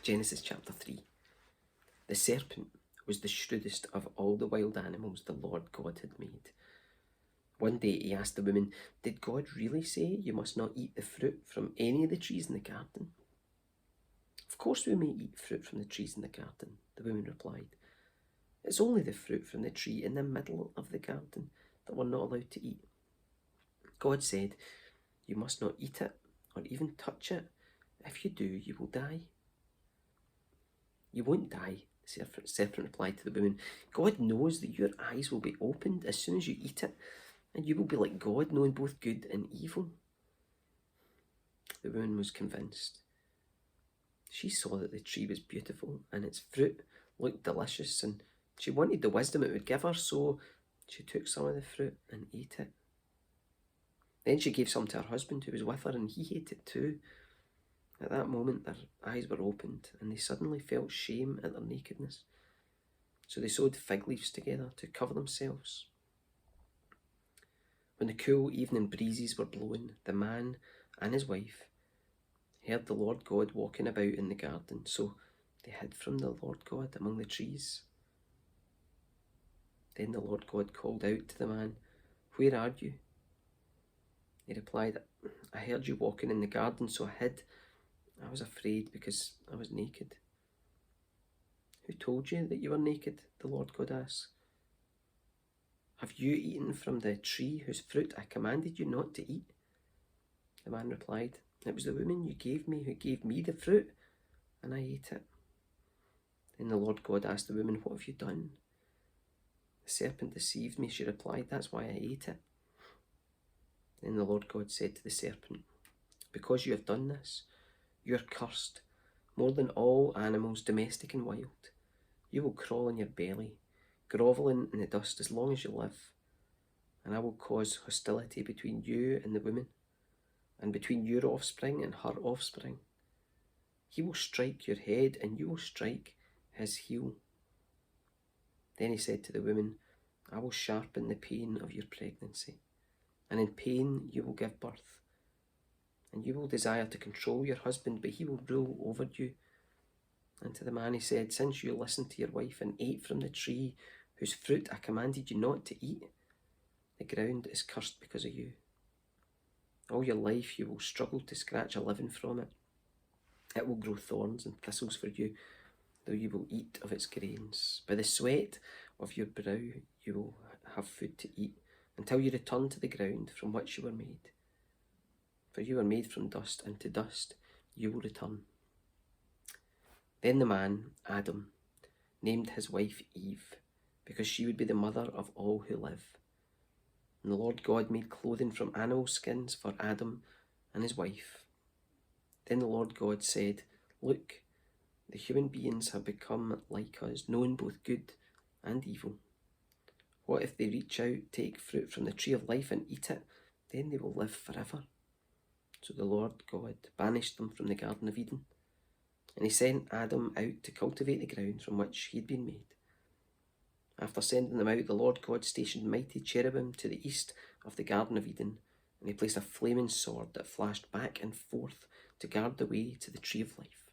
Genesis chapter 3. The serpent was the shrewdest of all the wild animals the Lord God had made. One day he asked the woman, "Did God really say you must not eat the fruit from any of the trees in the garden?" "Of course we may eat fruit from the trees in the garden," the woman replied. "It's only the fruit from the tree in the middle of the garden that we're not allowed to eat. God said, you must not eat it or even touch it. If you do, you will die." "You won't die," the serpent replied to the woman. "God knows that your eyes will be opened as soon as you eat it, and you will be like God, knowing both good and evil." The woman was convinced. She saw that the tree was beautiful and its fruit looked delicious, and she wanted the wisdom it would give her, so she took some of the fruit and ate it. Then she gave some to her husband who was with her, and he ate it too. At that moment their eyes were opened, and they suddenly felt shame at their nakedness. So they sewed fig leaves together to cover themselves. When the cool evening breezes were blowing, the man and his wife heard the Lord God walking about in the garden, so they hid from the Lord God among the trees. Then the Lord God called out to the man, "Where are you?" He replied, "I heard you walking in the garden, so I hid. I was afraid because I was naked." "Who told you that you were naked?" the Lord God asked. "Have you eaten from the tree whose fruit I commanded you not to eat?" The man replied, "It was the woman you gave me who gave me the fruit, and I ate it." Then the Lord God asked the woman, "What have you done?" "The serpent deceived me," she replied. "That's why I ate it." Then the Lord God said to the serpent, "Because you have done this, you are cursed more than all animals, domestic and wild. You will crawl on your belly, grovelling in the dust as long as you live. And I will cause hostility between you and the woman, and between your offspring and her offspring. He will strike your head, and you will strike his heel." Then he said to the woman, "I will sharpen the pain of your pregnancy, and in pain you will give birth. And you will desire to control your husband, but he will rule over you." And to the man he said, "Since you listened to your wife and ate from the tree whose fruit I commanded you not to eat, the ground is cursed because of you. All your life you will struggle to scratch a living from it. It will grow thorns and thistles for you, though you will eat of its grains. By the sweat of your brow you will have food to eat, until you return to the ground from which you were made. For you were made from dust, and to dust you will return." Then the man, Adam, named his wife Eve, because she would be the mother of all who live. And the Lord God made clothing from animal skins for Adam and his wife. Then the Lord God said, "Look, the human beings have become like us, knowing both good and evil. What if they reach out, take fruit from the tree of life and eat it? Then they will live forever." So the Lord God banished them from the Garden of Eden, and he sent Adam out to cultivate the ground from which he had been made. After sending them out, the Lord God stationed mighty cherubim to the east of the Garden of Eden, and he placed a flaming sword that flashed back and forth to guard the way to the tree of life.